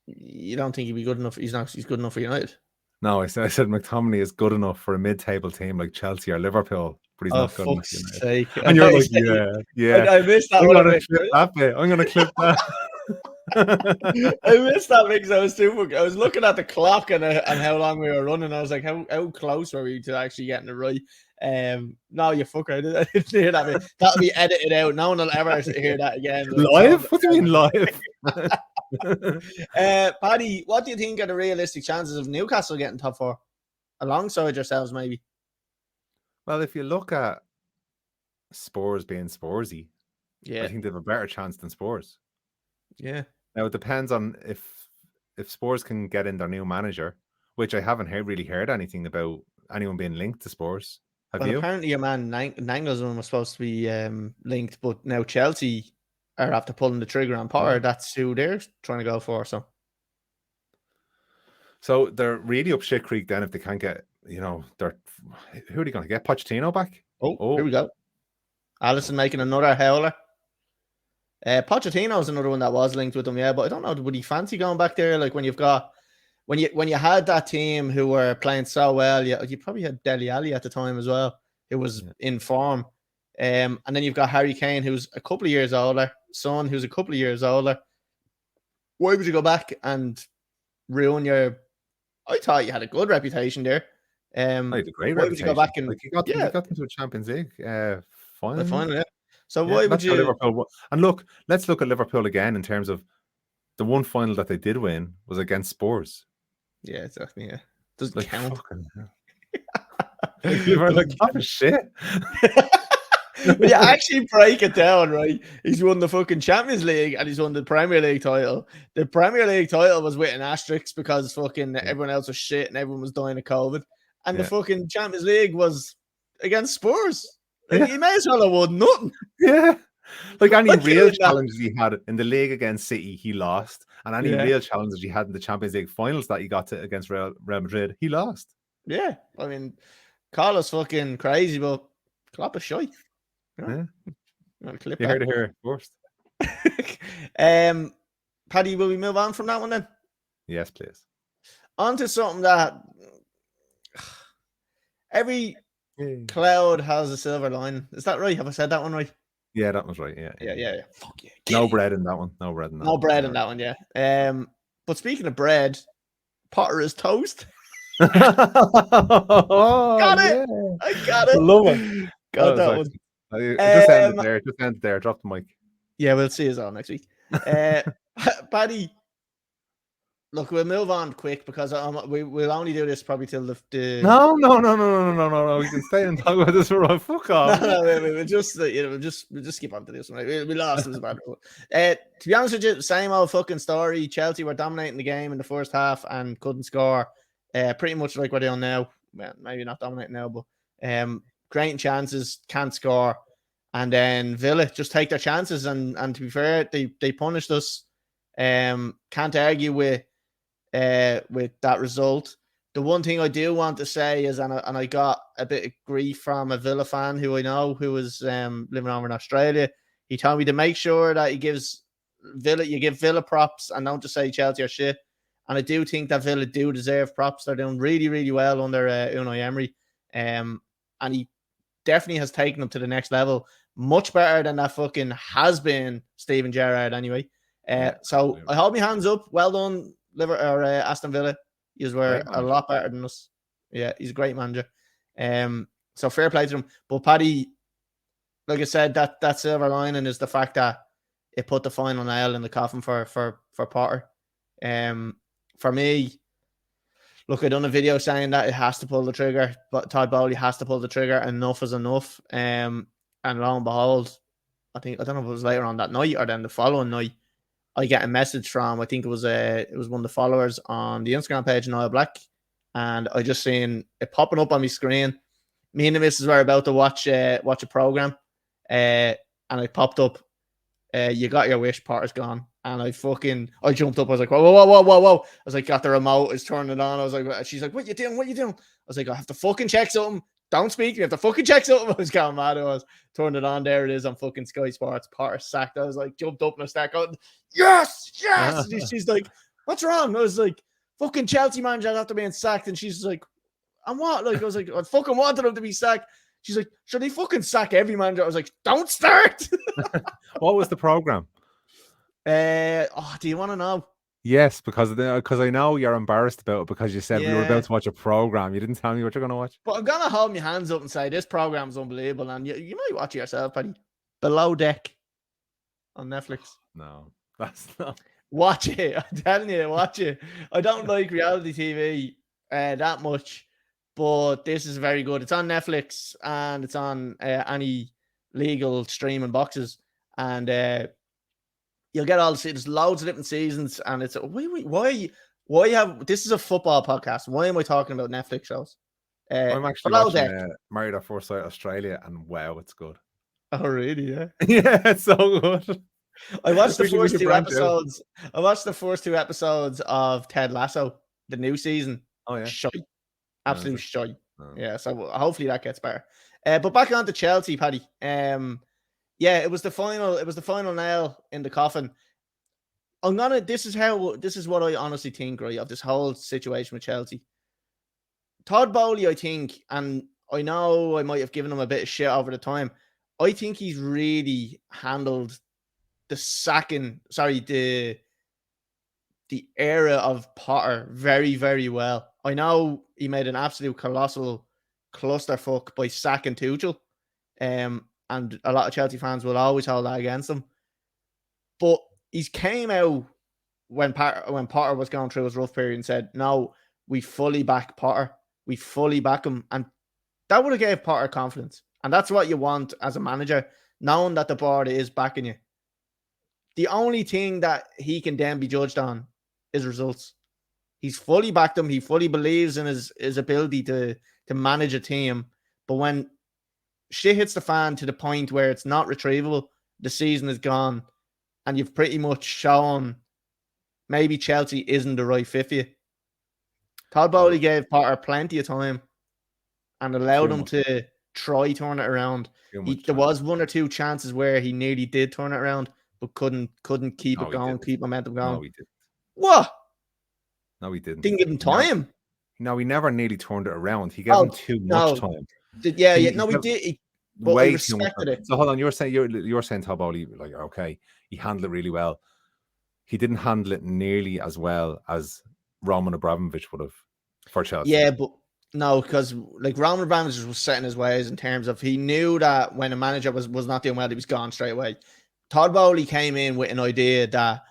You don't think he'd be good enough? He's good enough for United. No, I said McTominay is good enough for a mid-table team like Chelsea or Liverpool, but he's not good enough. Sake. And you're like, yeah. I missed that. I'm going to clip that bit. I'm going to clip that. I missed that because I was looking at the clock and how long we were running. I was like, how close were we to actually getting it right? No, you fucker. I didn't hear that bit. That'll be edited out. No one will ever hear that again. Live? What do you mean live? Paddy, what do you think are the realistic chances of Newcastle getting top four alongside yourselves, maybe? Well, if you look at Spurs being Spursy, I think they have a better chance than Spurs. Yeah. Now it depends on if Spurs can get in their new manager, which I haven't really heard anything about anyone being linked to Spurs. Have you? Apparently your man Nagelsmann was supposed to be linked, but now Chelsea are after pulling the trigger on Potter. That's who they're trying to go for. So they're really up shit creek then if they can't get, who are they going to get? Pochettino back? Oh, here we go. Alisson making another howler. Pochettino's another one that was linked with them, but I don't know, would he fancy going back there? Like, when you had that team who were playing so well, you probably had Dele Alli at the time as well, who was in form. And then you've got Harry Kane, who's a couple of years older, Son, who's a couple of years older. Why would you go back and ruin your... I thought you had a good reputation there. I had a great why would you go reputation. back and... Like he got them to a Champions League final. The final, yeah. So Yeah, why would that's how you... Liverpool. And look, let's look at Liverpool again in terms of the one final that they did win was against Spurs. Yeah, exactly. Yeah, doesn't Like count. fucking hell. Like, you were like, "What the shit?" When you actually break it down, right? He's won the fucking Champions League and he's won the Premier League title. The Premier League title was with an asterisk because fucking everyone else was shit and everyone was dying of COVID. And the fucking Champions League was against Spurs. Like, he may as well have won nothing. Yeah. Like any real challenges he had in the league against City, he lost. And any real challenges he had in the Champions League finals that he got to against Real Madrid, he lost. Yeah. I mean, call us fucking crazy, but Klopp is shy. Yeah. Clip you heard it here first. Paddy, will we move on from that one then? Yes, please. On to something that every cloud has a silver lining. Is that right? Have I said that one right? Yeah, that was right. Yeah. Fuck yeah. No bread in that one. No bread in that one. No bread in that one, yeah. But speaking of bread, Potter is toast. Got it. I got it. Love it. Got that one. Just end it there. Just end it there. Drop the mic. Yeah, we'll see us all next week. Paddy, look, we'll move on quick because we'll only do this probably till the... No. We can stay and talk about this for a fuck off. No, we'll just we'll just skip on to this one. We lost. It was bad. To be honest with you, same old fucking story. Chelsea were dominating the game in the first half and couldn't score. Pretty much like what they're on now. Well, maybe not dominating now, but creating chances, can't score. And then Villa just take their chances. And to be fair, they punished us. Can't argue with that result. The one thing I do want to say is, and I got a bit of grief from a Villa fan who I know who was living over in Australia. He told me to make sure that you give Villa props and don't just say Chelsea are shit. And I do think that Villa do deserve props. They're doing really, really well under Unai Emery. And he definitely has taken them to the next level. Much better than that fucking has-been Steven Gerrard anyway. So I hold my hands up. Well done, Aston Villa. He's were a lot better than us. Yeah, he's a great manager. So fair play to him. But Paddy, like I said, that silver lining is the fact that it put the final nail in the coffin for Potter. For me, look, I done a video saying that it has to pull the trigger, but Todd Bowley has to pull the trigger. Enough is enough. And lo and behold, I don't know if it was later on that night or then the following night, I get a message from, I think it was one of the followers on the Instagram page, Niall Black, and I just seen it popping up on my screen. Me and the missus were about to watch a program, and it popped up. You got your wish, Potter's gone. And I jumped up. I was like, whoa. I was like, got the remote, it's turning it on. I was like, she's like, what you doing? I was like, I have to fucking check something. Don't speak. You have to fucking check something. I was going mad. I was turned it on. There it is on fucking Sky Sports. Potter sacked. I was like, jumped up and I started going, yes. And she's like, what's wrong? I was like, fucking Chelsea manager after being sacked. And she's like, and what? Like, I was like, I fucking wanted him to be sacked. She's like, should they fucking sack every manager? I was like, don't start. What was the program? Do you want to know? Yes, because I know you're embarrassed about it because you said we were about to watch a program. You didn't tell me what you're going to watch. But I'm going to hold my hands up and say this program is unbelievable. And you might watch it yourself, Paddy. Below Deck on Netflix. No, that's not. Watch it. I'm telling you, watch it. I don't like reality TV that much, but this is very good. It's on Netflix and it's on any legal streaming boxes. And you'll get all the there's loads of different seasons, and it's why have this is a football podcast? Why am I talking about Netflix shows? I'm actually watching Married at First Sight Australia, and wow, it's good. Oh, really? Yeah, yeah, it's so good. I watched the first two episodes. I watched the first two episodes of Ted Lasso, the new season. Oh yeah, shy, absolute shy. Yeah, so hopefully that gets better. But back on to Chelsea, Paddy. Yeah, it was the final. It was the final nail in the coffin. This is what I honestly think, right, of this whole situation with Chelsea. Todd Bowley, I think, and I know I might have given him a bit of shit over the time. I think he's really handled the era of Potter very, very well. I know he made an absolute colossal clusterfuck by sacking Tuchel, and a lot of Chelsea fans will always hold that against him. But he's came out when Potter was going through his rough period and said, "No, we fully back Potter. We fully back him," and that would have gave Potter confidence, and that's what you want as a manager, knowing that the board is backing you. The only thing that he can then be judged on is results. He's fully backed him. He fully believes in his ability to manage a team. But when shit hits the fan to the point where it's not retrievable, the season is gone, and you've pretty much shown maybe Chelsea isn't the right fit for you. Todd Bowley gave Potter plenty of time and allowed him to try turn it around. There was one or two chances where he nearly did turn it around, but couldn't keep it going, keep momentum going. No, he didn't. What? No, he didn't. Didn't give him time. No, he never nearly turned it around. He gave him too much time. He did. But I respected it. So hold on, you're saying Todd Bowley, like, okay, he handled it really well. He didn't handle it nearly as well as Roman Abramovich would have for Chelsea. Yeah, but no, because like Roman Abramovich was set in his ways in terms of he knew that when a manager was not doing well, he was gone straight away. Todd Bowley came in with an idea that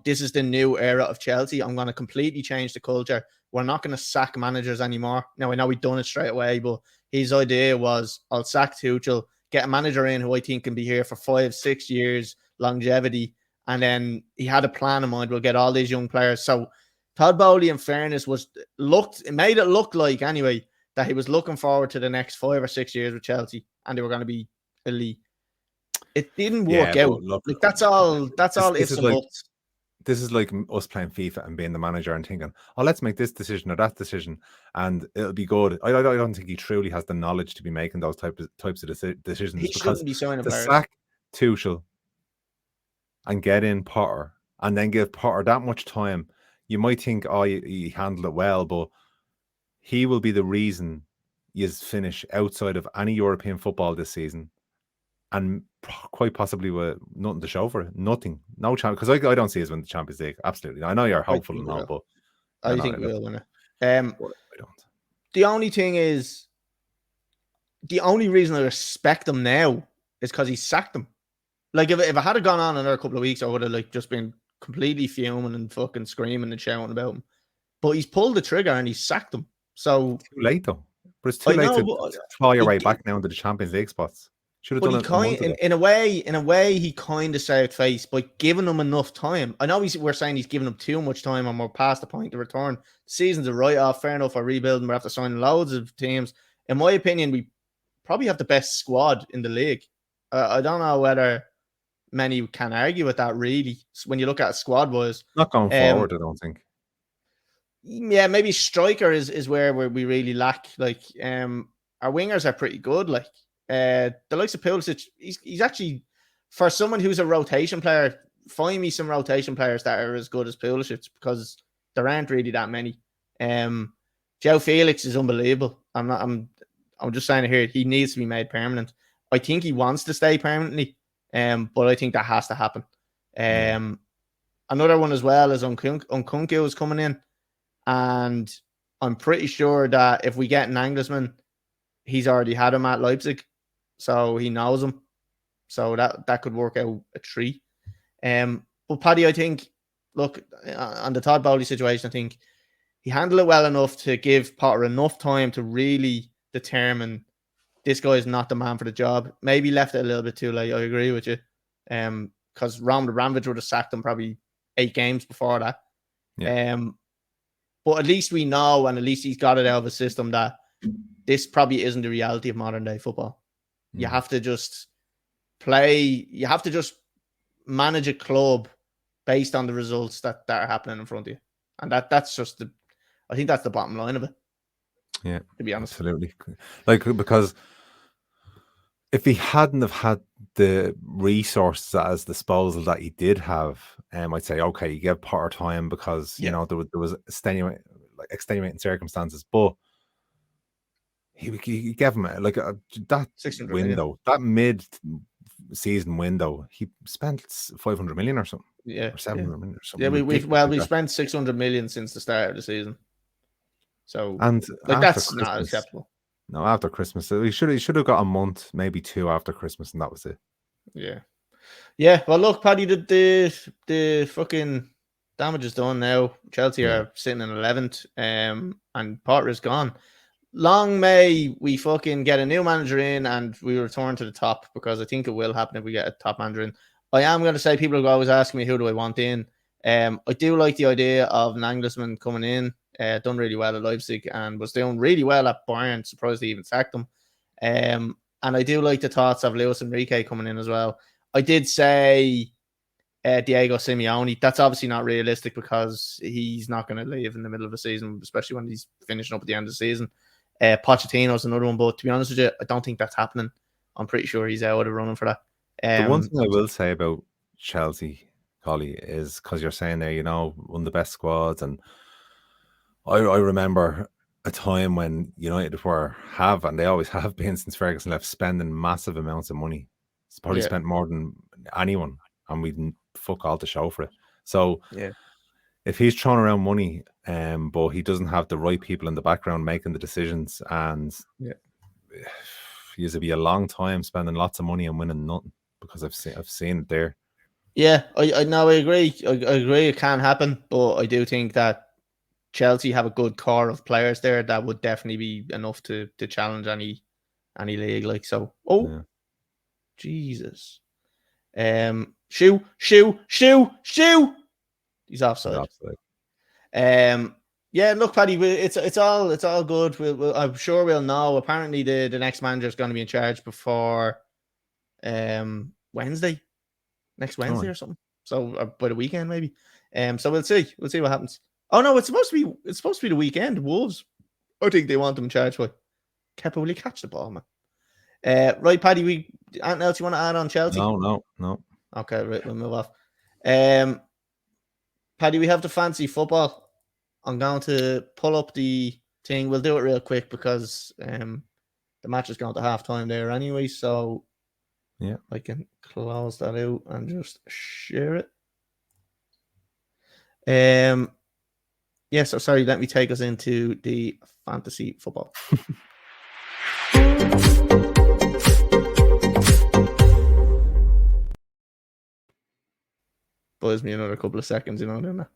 this is the new era of Chelsea. I'm going to completely change the culture. We're not going to sack managers anymore. Now, I know we've done it straight away, but his idea was, I'll sack Tuchel, get a manager in who I think can be here for 5-6 years, longevity. And then he had a plan in mind. We'll get all these young players. So Todd Bowley, in fairness, it made it look like anyway that he was looking forward to the next 5 or 6 years with Chelsea, and they were going to be elite. It didn't work out. Look, like that's all. This is like us playing FIFA and being the manager and thinking, "Oh, let's make this decision or that decision, and it'll be good." I don't think he truly has the knowledge to be making those types of decisions. He shouldn't be signing players. Sack Tuchel and get in Potter, and then give Potter that much time. You might think, "Oh, he handled it well," but he will be the reason you finish outside of any European football this season, and quite possibly with nothing to show for it. Nothing. No chance. Because I don't see us win the Champions League. Absolutely. I know you're hopeful and all, but I think we'll win it. I don't. The only thing is, the only reason I respect him now is because he sacked him. Like, if it had gone on another couple of weeks, I would have just been completely fuming and fucking screaming and shouting about him. But he's pulled the trigger and he's sacked him. So too late though. But it's too late to claw your way back now into the Champions League spots. Should have done it. In a way, he kind of saved face by giving him enough time. I know we're saying he's giving him too much time and we're past the point of return. The season's a write-off. Fair enough, we're rebuilding. We're after signing loads of teams. In my opinion, we probably have the best squad in the league. I don't know whether many can argue with that, really. When you look at squad-wise. Not going forward, I don't think. Yeah, maybe striker is where we really lack. Like, our wingers are pretty good. Like, the likes of Pulisic, he's actually, for someone who's a rotation player, find me some rotation players that are as good as Pulisic, because there aren't really that many. Joe Felix is unbelievable. I'm just saying it here. He needs to be made permanent. I think he wants to stay permanently, but I think that has to happen. Another one as well is Nkunku is coming in, and I'm pretty sure that if we get an Nagelsmann, he's already had him at Leipzig, so he knows him. So that could work out a treat. But Paddy, I think, look, on the Todd Bowley situation, I think he handled it well enough to give Potter enough time to really determine this guy is not the man for the job. Maybe left it a little bit too late. I agree with you. Because Roman Abramovich would have sacked him probably 8 games before that. Yeah. But at least we know, and at least he's got it out of his system, that this probably isn't the reality of modern day football. You have to just you have to just manage a club based on the results that are happening in front of you. And that's just I think that's the bottom line of it. Yeah. To be honest. Absolutely. Like, because if he hadn't have had the resources at his disposal that he did have, I'd say, okay, you give Potter time because, you know, there was extenuating circumstances, but he gave him that 600 million. window, that mid-season window. He spent 500 million or something, or 700 million or something. Yeah, we've spent 600 million since the start of the season. So, and that's not acceptable. No, after Christmas, he should have got a month, maybe 2 after Christmas, and that was it. Yeah. Well, look, Paddy, the fucking damage is done now. Chelsea are sitting in 11th, and Potter is gone. Long may we fucking get a new manager in and we return to the top, because I think it will happen if we get a top manager in. I am going to say, people are always asking me who do I want in. I do like the idea of Nagelsmann coming in. Done really well at Leipzig and was doing really well at Bayern. Surprised they even sacked him. And I do like the thoughts of Luis Enrique coming in as well. I did say Diego Simeone. That's obviously not realistic because he's not going to leave in the middle of the season, especially when he's finishing up at the end of the season. Pochettino's another one, but to be honest with you, I don't think that's happening. I'm pretty sure he's out of the running for that. The one thing I will say about Chelsea, Colly, is because you're saying there, one of the best squads, and I remember a time when United and they always have been since Ferguson left, spending massive amounts of money. It's probably spent more than anyone, and we fuck all to show for it. So if he's throwing around money, but he doesn't have the right people in the background making the decisions, and he's be a long time spending lots of money and winning nothing, because I've seen it there. Yeah, I agree. I agree it can happen, but I do think that Chelsea have a good core of players there that would definitely be enough to challenge any league. Like, so. Jesus. Shoe. He's offside. Look, Paddy, it's all good. I'm sure we'll know. Apparently, the next manager is going to be in charge before Wednesday, next Wednesday or something. So by the weekend, maybe. So we'll see what happens. Oh no, it's supposed to be the weekend. Wolves, I think they want them in charge. But Kepa, will he catch the ball, man? Right, Paddy. Anything else you want to add on Chelsea? No. Okay, right, we'll move off. Paddy, we have the fancy football. I'm going to pull up the thing. We'll do it real quick because the match is going to halftime there anyway. So I can close that out and just share it. So sorry, let me take us into the fantasy football. Buzz me another couple of seconds, don't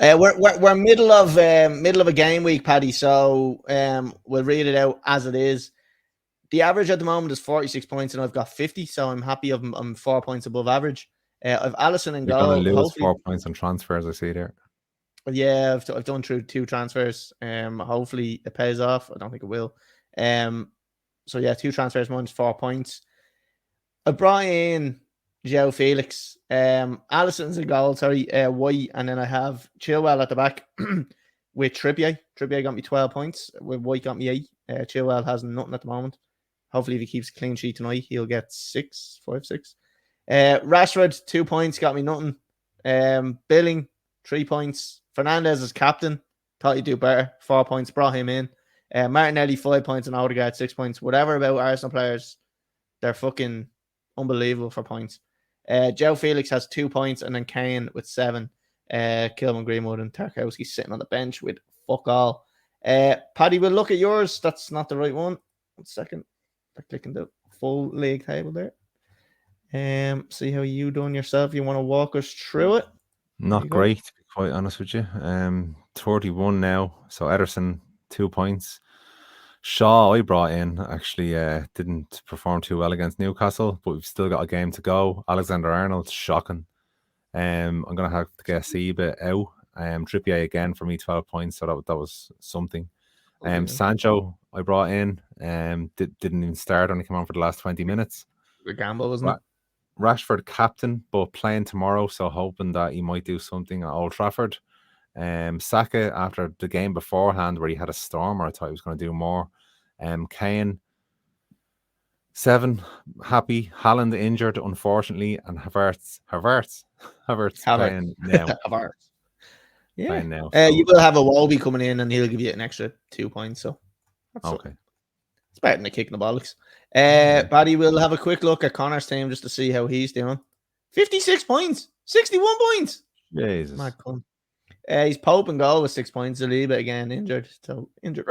I? We're middle of a game week, Paddy. So we'll read it out as it is. The average at the moment is 46 points, and I've got 50, so I'm happy. I'm 4 points above average. I've Alisson in goal. You're going to lose 4 points on transfers, I see there. Yeah, I've done through 2 transfers. Hopefully it pays off. I don't think it will. 2 transfers, minus 4 points. I brought in Joe Felix. Alisson's in goal, White, and then I have Chilwell at the back with Trippier. Trippier got me 12 points. White got me 8. Chilwell has nothing at the moment. Hopefully, if he keeps a clean sheet tonight, he'll get 6. Rashford, 2 points, got me nothing. Billing, 3 points. Fernandez is captain. Thought he'd do better. 4 points, brought him in. Martinelli, 5 points, and Odegaard, 6 points. Whatever about Arsenal players, they're fucking unbelievable for points. Joe Felix has 2 points, and then Kane with 7. Kilman, Greenwood, and Tarkowski sitting on the bench with fuck all. Paddy, we'll look at yours. That's not the right one. 1 second. I'm clicking the full league table there. See how you doing yourself. You want to walk us through it? Not great, to be quite honest with you. 31 now. So Ederson, 2 points. Shaw, I brought in, actually didn't perform too well against Newcastle, but we've still got a game to go. Alexander-Arnold, shocking. I'm going to have to get Seba out. Trippier again for me, 12 points, so that was something. Sancho, I brought in, didn't even start, only came on for the last 20 minutes. The gamble, wasn't it? Rashford, captain, but playing tomorrow, so hoping that he might do something at Old Trafford. Saka, after the game beforehand where he had a stormer, I thought he was going to do more. Kane, 7, happy. Haaland injured, unfortunately, and Havertz playing now. Havertz. Yeah. Playing now. You will have a Wobie coming in, and he'll give you an extra 2 points. So Okay. It's better than a kick in the bollocks. Paddy, we'll have a quick look at Connor's team just to see how he's doing. 56 points, 61 points. Jesus. Mad cunt. He's Pope and goal with 6 points. Zaliba again injured. So injured.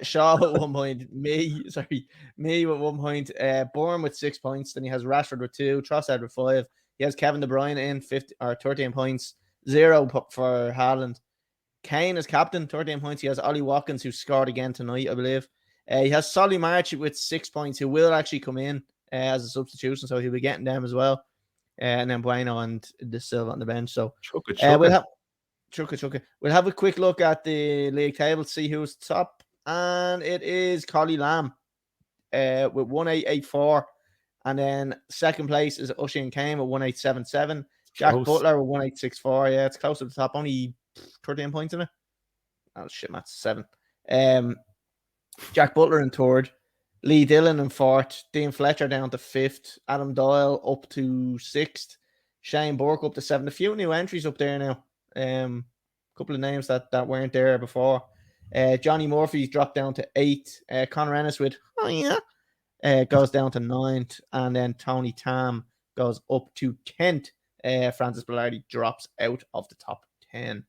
Shaw with 1 point. Me with 1 point. Bourne with 6 points. Then he has Rashford with 2. Trossard with 5. He has Kevin De Bruyne in 13 points. 0 for Haaland. Kane is captain, 13 points. He has Ollie Watkins, who scored again tonight, I believe. He has Solly March with 6 points, who will actually come in as a substitution, so he'll be getting them as well. And then Bueno and De Silva on the bench. So we'll have a quick look at the league table to see who's top. And it is Colly Lamb with 1884. And then second place is Oisin Kane with 1877. Jack Butler with 1864. Yeah, it's close to the top. Only 13 points in it. Oh shit, that's 7. Jack Butler in third, Lee Dillon in fourth, Dean Fletcher down to 5th, Adam Doyle up to 6th, Shane Burke up to 7th. A few new entries up there now. A couple of names that weren't there before. Johnny Murphy's dropped down to 8th. Conor Ennis with goes down to 9th, and then Tony Tam goes up to 10th. Francis Bellardi drops out of the top 10.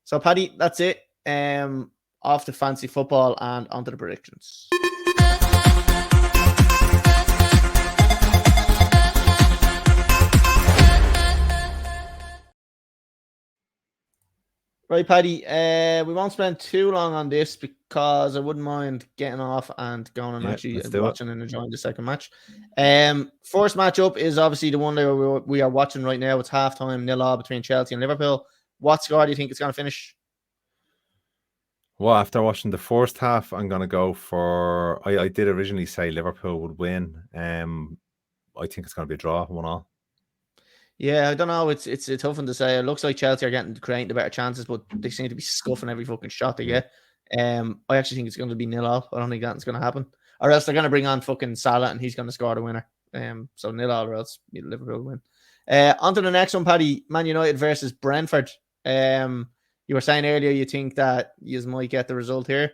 So, Paddy, that's it. Off to fancy football and onto the predictions. Right, Paddy. We won't spend too long on this because I wouldn't mind getting off and going and actually watching and enjoying the second match. First match up is obviously the one that we are watching right now. It's halftime 0-0 between Chelsea and Liverpool. What score do you think it's going to finish? Well, after watching the first half, I'm going to go for... I did originally say Liverpool would win. I think it's going to be a draw, 1-1. Yeah, I don't know. It's a tough one to say. It looks like Chelsea are creating the better chances, but they seem to be scuffing every fucking shot they get. I actually think it's going to be 0-0. I don't think that's going to happen. Or else they're going to bring on fucking Salah and he's going to score the winner. So 0-0 or else Liverpool win. On to the next one, Paddy. Man United versus Brentford. You were saying earlier you think that you might get the result here.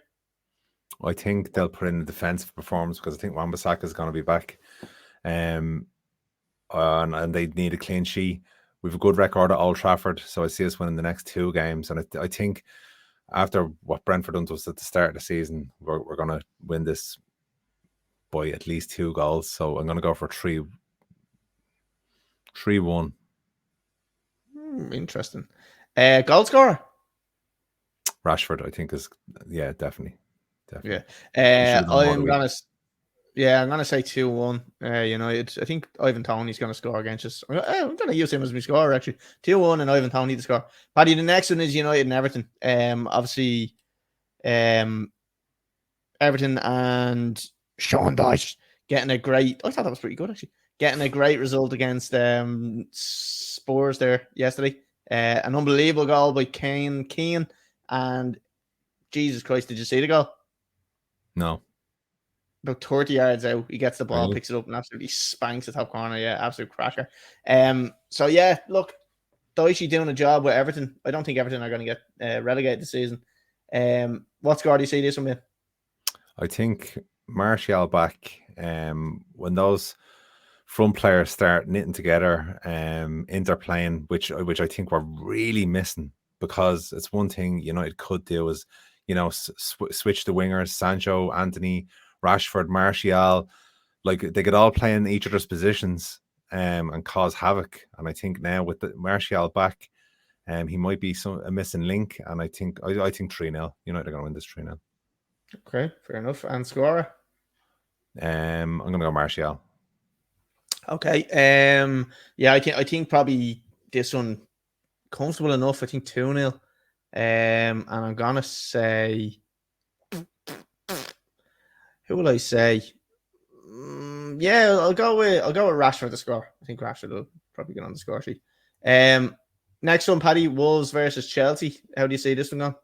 I think they'll put in a defensive performance because I think Wan-Bissaka is going to be back. And they need a clean sheet. We have a good record at Old Trafford, so I see us winning the next 2 games. And I think after what Brentford done to us at the start of the season, we're going to win this by at least 2 goals. So I'm going to go for 3-1. Interesting. Goal scorer? Rashford, I think, is definitely. Yeah. I'm gonna say 2-1. United. I think Ivan Toney's gonna score against us. I'm gonna use him as my scorer actually. 2-1 and Ivan Toney to score. Paddy, the next one is United and Everton. Obviously, Everton and Sean Dyche getting a great. I thought that was pretty good actually. Getting a great result against Spurs there yesterday. An unbelievable goal by Keane, and Jesus Christ, did you see the goal? No. About 30 yards out, he gets the ball, picks it up, and absolutely spanks the top corner. Yeah, absolute cracker. So yeah, look, Dyche doing a job with Everton. I don't think Everton are going to get relegated this season. What score do you see this one with? I think Martial back. When those front players start knitting together, interplaying, which I think we're really missing, because it's one thing United could do is, switch the wingers, Sancho, Anthony, Rashford, Martial, like they could all play in each other's positions and cause havoc. And I think now with the Martial back, he might be a missing link. And I think 3-0. United are going to win this 3-0. Okay, fair enough. And scorer? I'm going to go Martial. Okay. I think probably this one comfortable enough. I think 2-0. And I'm gonna say, who will I say? I'll go with Rashford to score. I think Rashford will probably get on the score sheet. Next one, Paddy, Wolves versus Chelsea. How do you see this one going?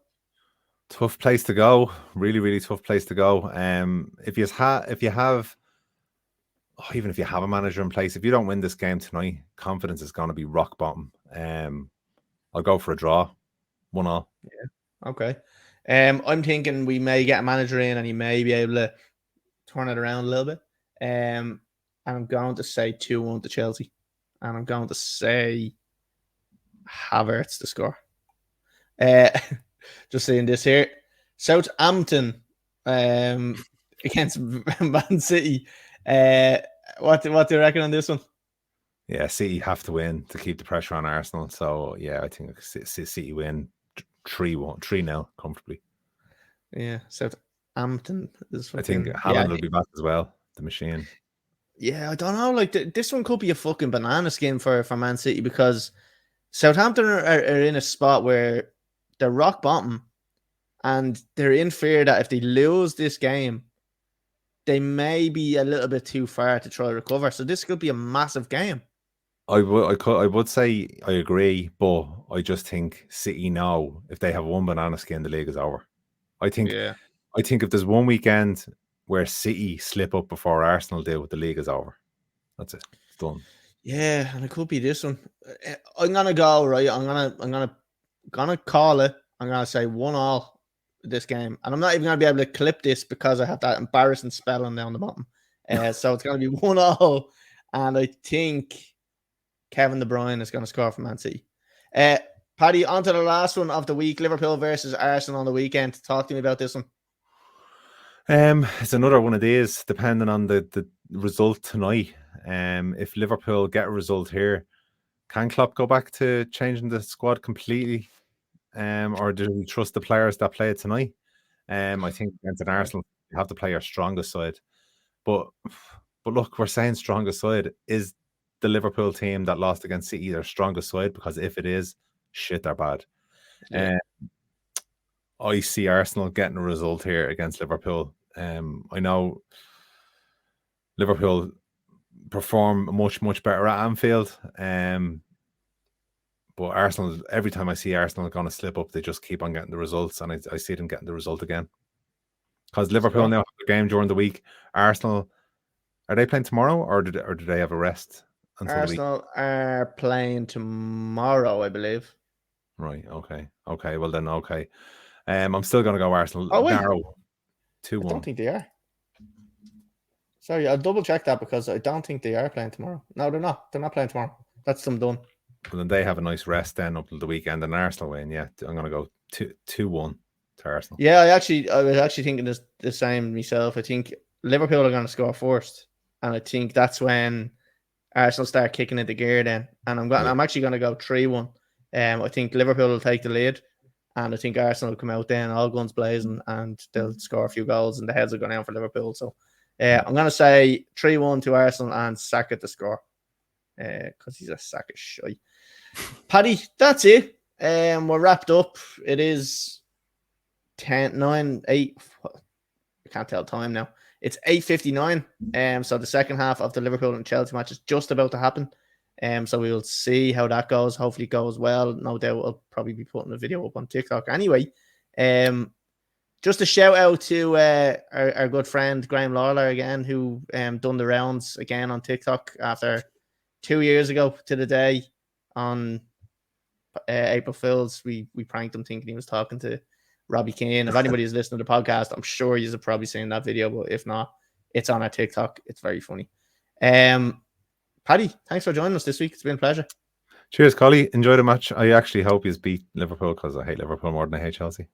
Tough place to go. Really, really tough place to go. If you have a manager in place, if you don't win this game tonight, confidence is going to be rock bottom. I'll go for a draw. 1-1. Yeah. Okay. I'm thinking we may get a manager in and he may be able to turn it around a little bit. And I'm going to say 2-1 to Chelsea. And I'm going to say Havertz to score. Just saying this here. Southampton against Man City. What do you reckon on this one? Yeah, City have to win to keep the pressure on Arsenal. So yeah, I think City win 3-0 comfortably. Yeah, Southampton is fucking. I think Haaland will be back as well. The machine. Yeah, I don't know. Like this one could be a fucking banana skin for Man City because Southampton are in a spot where they're rock bottom, and they're in fear that if they lose this game, they may be a little bit too far to try to recover. So this could be a massive game. I would say I agree, but I just think City now, if they have one banana skin, the league is over. I think if there's one weekend where City slip up before Arsenal do, the league is over. That's it. It's done. Yeah, and it could be this one. I'm gonna go right. I'm gonna call it. I'm gonna say 1-1 this game, and I'm not even gonna be able to clip this because I have that embarrassing spelling down the bottom. So it's gonna be 1-1, and I think Kevin De Bruyne is gonna score for Man City. Paddy, on to the last one of the week: Liverpool versus Arsenal on the weekend. Talk to me about this one. It's another one of these, depending on the result tonight. If Liverpool get a result here, can Klopp go back to changing the squad completely? Or do we trust the players that play it tonight? I think against an Arsenal, you have to play your strongest side. But look, we're saying strongest side. Is the Liverpool team that lost against City their strongest side? Because if it is, shit, they're bad. Yeah. I see Arsenal getting a result here against Liverpool. I know Liverpool perform much better at Anfield. But Arsenal, every time I see Arsenal going to slip up, they just keep on getting the results, and I see them getting the result again. Because Liverpool now have a game during the week. Arsenal, are they playing tomorrow, or do they have a rest until Arsenal the week? are playing tomorrow, I believe. Right. Okay. Well then, okay. I'm still going to go Arsenal. Oh wait, narrow 2-1. I don't think they are. Sorry, I'll double check that because I don't think they are playing tomorrow. No, they're not. They're not playing tomorrow. That's them done. Well, then they have a nice rest then up to the weekend, and Arsenal win. Yeah, I'm going to go 2-1 to Arsenal. Yeah, I was actually thinking the same myself. I think Liverpool are going to score first, and I think that's when Arsenal start kicking into gear then. And I'm actually going to go 3-1. I think Liverpool will take the lead, and I think Arsenal will come out then all guns blazing, and they'll score a few goals, and the heads are going down for Liverpool. So I'm going to say 3-1 to Arsenal and Saka to score because he's a sack of shite. Paddy, that's it. We're wrapped up. It is 8. I can't tell time now. It's 8:59. So the second half of the Liverpool and Chelsea match is just about to happen. So we will see how that goes. Hopefully it goes well. No doubt I'll probably be putting a video up on TikTok anyway. Just a shout out to our good friend Graham Lawler again, who done the rounds again on TikTok after 2 years ago to the day on April Fools. We pranked him thinking he was talking to Robbie Keane. If anybody is listening to the podcast, I'm sure you've probably seen that video, but if not, it's on our TikTok. It's very funny. Paddy, thanks for joining us this week. It's been a pleasure. Cheers, Colly. Enjoy the match. I actually hope you beat Liverpool because I hate Liverpool more than I hate Chelsea.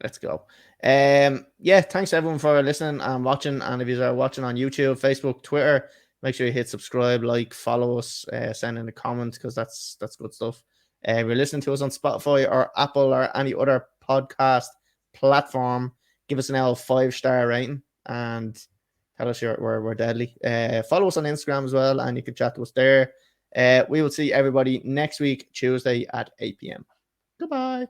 Let's go. Thanks everyone for listening and watching. And if you are watching on YouTube, Facebook, Twitter, make sure you hit subscribe, like, follow us, send in a comment because that's good stuff. If you're listening to us on Spotify or Apple or any other podcast platform, give us an 5-star rating and tell us we're deadly. Follow us on Instagram as well, and you can chat to us there. We will see everybody next week, Tuesday at 8 p.m. Goodbye.